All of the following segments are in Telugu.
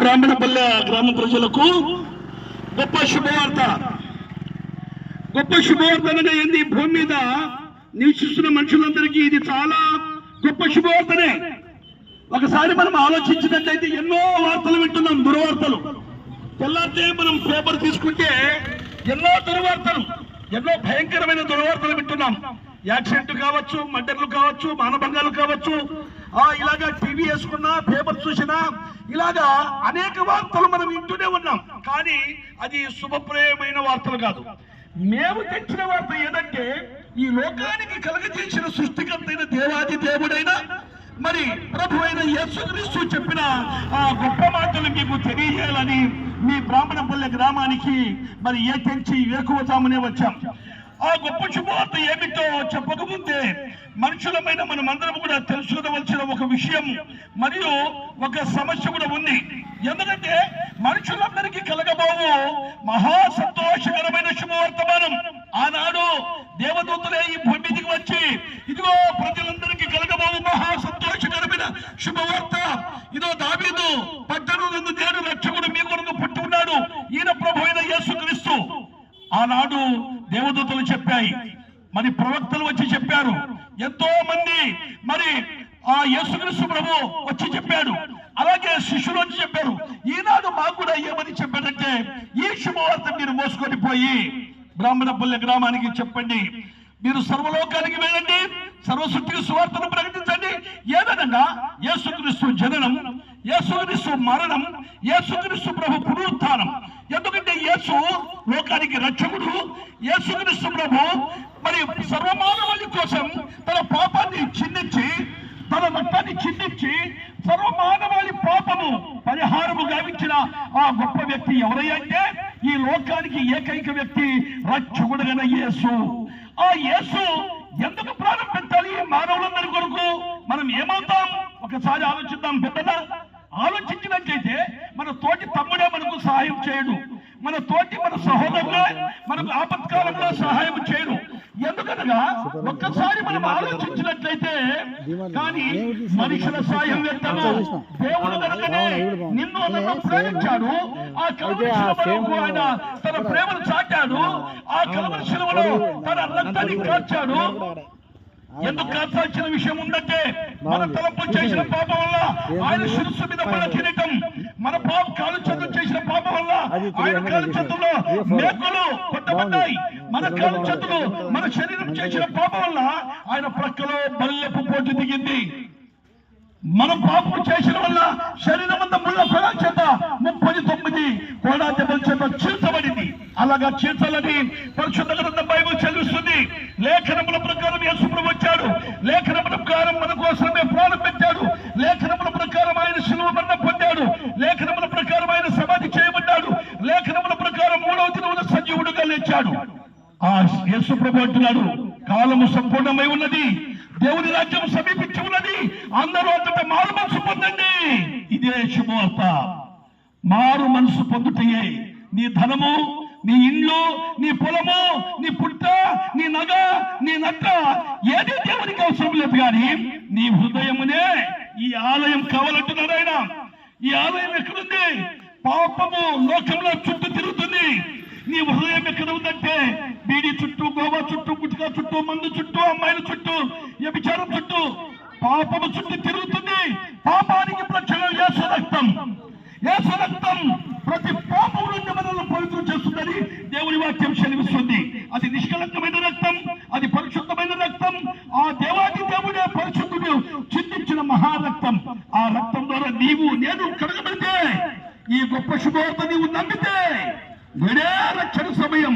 బ్రాహ్మణపల్లె గ్రామ ప్రజలకు గొప్ప శుభవార్త. గొప్ప శుభవార్త అనగా ఏంది? భూమి మీద నివసిస్తున్న మనుషులందరికీ ఇది చాలా గొప్ప శుభవార్తనే. ఒకసారి మనం ఆలోచించినట్లయితే ఎన్నో వార్తలు వింటున్నాం, దుర్వార్తలు. తెల్లారితే మనం పేపర్ తీసుకుంటే ఎన్నో దుర్వార్తలు, ఎన్నో భయంకరమైన దుర్వార్తలు వింటున్నాం. యాక్సిడెంట్ కావచ్చు, మర్డర్లు కావచ్చు, మానభంగాలు కావచ్చు, ఇలాగా టీవీ వేసుకున్నా, పేపర్ చూసినా ఇలాగా అనేక వార్తలు మనం వింటూనే ఉన్నాం. కానీ అది శుభప్రయమైన వార్తలు కాదు. మేము తెచ్చిన వార్త ఏదంటే, ఈ లోకానికి కలగజేసిన సృష్టికర్తైన దేవాది దేవుడైన మరి ప్రభు అయిన యేసుక్రీస్తు చెప్పిన ఆ గొప్ప మాటలు మీకు తెలియజేయాలని మీ బ్రాహ్మణపల్లె గ్రామానికి మరి తెంచి వేకువతామనే వచ్చాం. ఆ గొప్ప శుభవార్త ఏమిటో చెప్పకముందే మనుషులమైన మనమందరం కూడా తెలుసుకోవలసిన ఒక విషయం మరియు ఒక సమస్య కూడా ఉంది. ఎందుకంటే మనుషులందరికీ కలగబోవు మహా సంతోషకరమైన శుభవర్తమానం. ఆనాడు దేవదూతలే ఈ భూమి మీదకి వచ్చి ఇదిగో ప్రజలందరికీ కలగబోవు మహా సంతోషకరమైన శుభవార్త, ఇదో దావీదు పట్టణందు నేడు రక్షకుడు మీ కొరకు పుట్టి ఉన్నాడు, ఈయన ప్రభు అయిన యేసుక్రీస్తు. ఆనాడు దేవదూతలు చెప్పాయి, మరి ప్రవక్తలు వచ్చి చెప్పారు, ఎంతో మంది మరి ఆ యేసుక్రీస్తు ప్రభు వచ్చి చెప్పాడు, అలాగే శిష్యులు వచ్చి చెప్పారు. ఈనాడు మాకు కూడా ఏమని చెప్పారంటే, ఈ శుభవార్త మీరు మోసుకొని పోయి బ్రాహ్మణపల్లె గ్రామానికి చెప్పండి, మీరు సర్వలోకానికి వెళ్ళండి, సర్వసృష్టికి సువార్తను ప్రకటించండి. ఏదనగా యేసుక్రీస్తు జననం, యేసుక్రీస్తు మరణం, యేసుక్రీస్తు ప్రభు పునరుత్థానం. ఎందుకంటే యేసు లోకానికి రక్షకుడు. యేసుక్రీస్తు ప్రభు మరి సర్వమానవాళి కోసం తన పాపాన్ని చిందించి, తన రక్తాన్ని చిందించి సర్వమానవాళి పాపము పరిహారము గావించిన ఆ గొప్ప వ్యక్తి ఎవరయ్యంటే, ఈ లోకానికి ఏకైక వ్యక్తి రక్షకుడుగైన యేసు. ఆ యేసు ఎందుకు ప్రాణం పెట్టాలి మానవులందరి కొరకు? మనం ఏమవుతాం ఒకసారి ఆలోచిద్దాం. పెద్దగా ఆలోచించినట్లయితే మన తోటి తమ్ముడే మనకు సహాయం చేయడు, మన సహోదరులే మనకు ఆపత్కాలంలో సహాయం చేయడు. ఎందుకనగా ఒక్కసారి మనం ఆలోచించినట్లయితే, కానీ మనుషుల సాయం వ్యక్తము దేవుడు కనుకనే నిన్ను నన్ను ప్రేమించాడు. ఆ కల్వరి శిలువలో ఆయన తన ప్రేమను చాటాడు. ఆ కల్వరి శిలువలో తన రక్తాన్ని కార్చాడు. ఎందుకు కాల్చాల్సిన విషయం ఉందంటే, మన తలపు చేసిన పాపం వల్ల ఆయన శిరస్సు మీద మన కిరీటం, మన కాలు చేతులు చేసిన పాపం వల్ల ఆయన కాలు చేతుల్లో మేకులు కొట్టబడ్డాయి. మన కాలు చేతులు మన శరీరం చేసిన పాపం వల్ల ఆయన ప్రక్కలో బల్లెపు పోటు దిగింది. మనం పాపం చేసిన వల్ల శరీరం అంతా ముళ్ళ ఫలం చేత 39 కోడా దెబ్బల చేత చీల్చబడింది. అలాగా చీల్చాలని పరిశుద్ధ గ్రంథం బైబిల్ చదివిస్తుంది. లేఖనముల ప్రకారం యేసు ప్రభు వచ్చాడు, లేఖనముల ప్రకారం మన కోసమే ప్రాణం పెట్టాడు, లేఖనముల ప్రకారం ఆయన శిలువ మరణం పొందాడు, లేఖనముల ప్రకారం ఆయన సమాధి చేయబడ్డాడు, లేఖనముల ప్రకారం 3వ దినమున సజీవుడుగా లేచాడు. ఆ యేసు ప్రభు అంటున్నాడు, కాలము సంపూర్ణమై ఉన్నది, దేవుని రాజ్యం సమీపించి ఉన్నది, అందరూ అంతటా మారు మనసు పొందండి. ఇదే శుభవార్త. మారు మనసు పొందుటయే నీ ధనము, నీ ఇండ్లు, నీ పొలము, నీ పుట్ట, నీ నగ, నీ నట్ట ఏది దేవునికి అవసరం లేదు. కానీ నీ హృదయమునే ఈ ఆలయం కావాలంటున్నాడు ఆయన. ఈ ఆలయం ఎక్కడుంది? పాపము లోకంలో చుట్టూ తిరుగుతుంది. నీ హృదయం ఎక్కడ ఉందంటే, బీడి చుట్టూ, గోవా చుట్టూ, గుట్కా చుట్టూ, మందు చుట్టూ, అమ్మాయిల చుట్టూ, వ్యభిచారం చుట్టూ, పాపము చుట్టూ తిరుగుతుంది. పాపానికి ప్రక్షాళన యేసు రక్తం. యేసు రక్తం ప్రతి పాపం నుండి మనల్ని పవిత్రం చేస్తుందని దేవుని వాక్యం సెలవిస్తుంది. అది నిష్కలంకమైన రక్తం, అది పరిశుద్ధమైన రక్తం. ఆ దేవాది దేవుడే పరిశుద్ధుడు చిందించిన మహారక్తం. ఆ రక్తం ద్వారా నీవు నేను కడగబడితే, ఈ గొప్ప శుభవార్త నీవు నమ్మితే నేనే రక్షణ సమయం.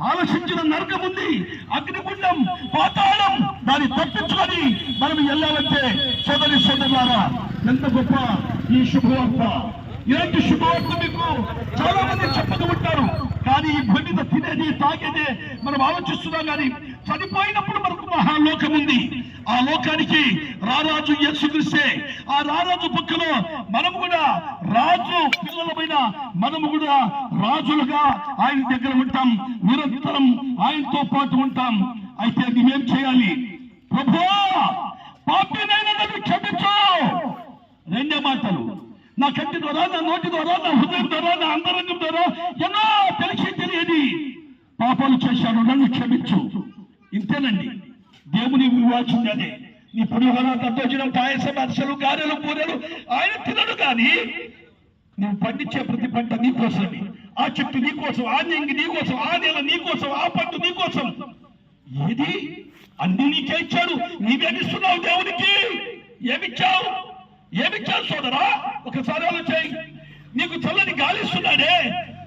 ఆలోచించిన నరకం ఉంది, అగ్నిగుండం, పాతాళం, దాన్ని తప్పించుకొని మనం వెళ్ళాలంటే సోదరి సోదరులారా, ఎంత గొప్ప ఈ శుభవార్త. ఇలాంటి శుభవార్త మీకు చాలా మంది చెప్పదు ఉంటారు. కానీ ఈ భూమి మీద తినేది, తాగేది మనం ఆలోచిస్తున్నాం. కానీ చనిపోయినప్పుడు మనకు మహాలోకం ఉంది. ఆ లోకానికి రారాజు యేసుక్రీస్తే. ఆ రారాజు పక్కలో మనము కూడా రాజు పిల్లలమైన మనము కూడా రాజులుగా ఆయన దగ్గర ఉంటాం, నిరంతరం ఆయనతో పాటు ఉంటాం. అయితే నువ్వేం చేయాలి? ప్రభువా, పాపినైన నన్ను క్షమించు. రెండే మాటలు. నా కంటి ద్వారా, నా నోటి ద్వారా, నా హృదయం ద్వారా, నా అంతరంగం ద్వారా ఎన్నో తెలిసి తెలియని పాపాలు చేశాను, నన్ను క్షమించు. ఇంతేనండి దేవుని వివాచింది. అదే నీ పులిహోర, దద్దోజనం, పాయసం, అరిసెలు, గారెలు, కూరలు ఆయన తినడు. కానీ నువ్వు పండించే ప్రతి పంట నీ కోసమే. ఆ చెట్టు నీ కోసం, ఆ నింగి నీ కోసం, ఆ నేల నీ కోసం, ఆ పంట నీ కోసం. ఏది అన్ని నీకే ఇచ్చాడు. నీవేమిస్తున్నావు దేవునికి? ఏమిచ్చావు? ఏమిచ్చావు సోదరా? ఒకసారి ఆలోచన. నీకు చల్లని గాలి ఇస్తున్నాడే,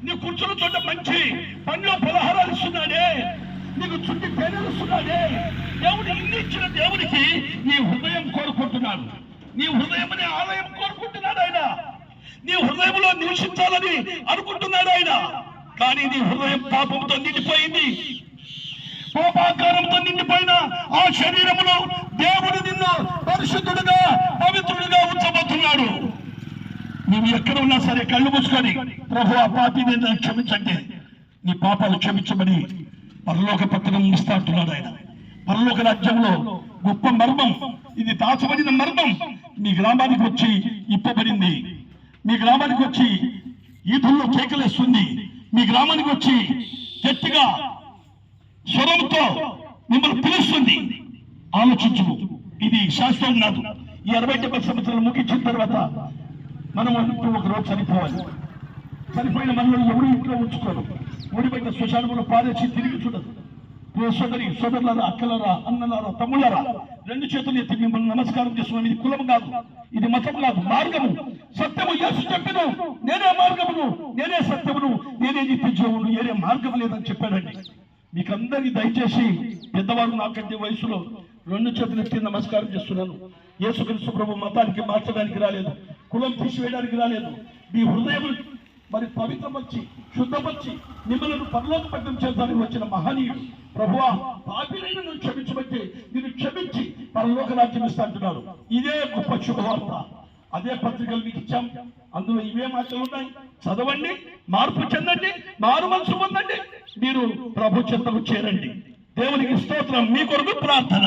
నీ కూర్చున్న చోట మంచి పండ్లు పలహారాలు ఇస్తున్నాడే, నీకు చుట్టి పేదలు ఇస్తున్నాడే. దేవుడు ఇన్ని ఇచ్చిన దేవునికి నీ హృదయం కోరుకుంటున్నాడు. నీ హృదయం అనే ఆలయం కోరుకుంటున్నాడు ఆయన. నీ హృదయంలో నివసించాలని అనుకుంటున్నాడు ఆయన. కానీ నీ హృదయం పాపంతో నిండిపోయింది. పాపాకారంతో నిండిపోయిన ఆ శరీరములో దేవుడు నిన్ను పరిశుద్ధుడుగా, పవిత్రుడుగా ఉంచబోతున్నాడు. నువ్వు ఎక్కడ ఉన్నా సరే కళ్ళు మూసుకొని ప్రభు ఆ పాపిని నన్ను క్షమించండి, నీ పాపాలు క్షమించమని పరలోక పత్రం ఇస్తా అంటున్నాడు ఆయన. పరలోక రాజ్యంలో గొప్ప మర్మం ఇది, దాచబడిన మర్మం మీ గ్రామానికి వచ్చి ఇప్పబడింది. మీ గ్రామానికి వచ్చి ఈదుల్లో కేకలేస్తుంది. మీ గ్రామానికి వచ్చి గట్టిగా స్వరంతో మిమ్మల్ని పిలుస్తుంది. ఆలోచించు, ఇది శాస్త్రం కాదు. ఈ 60-70 సంవత్సరాలు ముగించిన తర్వాత మనం ఒక రోజు చనిపోవాలి. చనిపోయిన మనల్ని ఎవరు ఇంట్లో ఉంచుకోరు. ఓడిపోయిన శ్మశానంలో పారేసి తిరిగి చూడదు. సోదరి సోదరులారా, అక్కలారా, అన్నలారా, తమ్ముళ్ళారా, 2 చేతులు ఎత్తి మిమ్మల్ని నమస్కారం చేస్తున్నాను. ఇది కులం కాదు, ఇది మతం కాదు, మార్గము, సత్యము. యేసు చెప్పిన నేనే మార్గమును, నేనే సత్యమును, నేనే నిత్య జీవమును, నేనే మార్గము లేదని చెప్పాడండి. మీకు అందరికీ దయచేసి పెద్దవారు నాకంటే వయసులో 2 చేతులు ఎత్తి నమస్కారం చేస్తున్నాను. యేసుక్రీస్తు ప్రభు మతానికి మార్చడానికి రాలేదు, కులం తీసివేయడానికి రాలేదు. మీ హృదయం మరి పవిత్రపరిచి, శుద్ధపరిచి మిమ్మల్ని పరలోక పట్టణం చేద్దానికి వచ్చిన మహనీయుడు ప్రభువా, పాపినైన నువ్వు క్షమించబట్టి నేను క్షమించి పరలోక రాజ్యం ఇస్తా అంటున్నాడు. ఇదే గొప్ప శుభవార్త. అదే పత్రికలు మీకు ఇచ్చాం. అందులో ఇవే మాటలు ఉన్నాయి. చదవండి, మార్పు చెందండి, మారు మనసు పొందండి, మీరు ప్రభు చెంతకు చేరండి. దేవునికి స్తోత్రం. మీ కొరకు ప్రార్థన.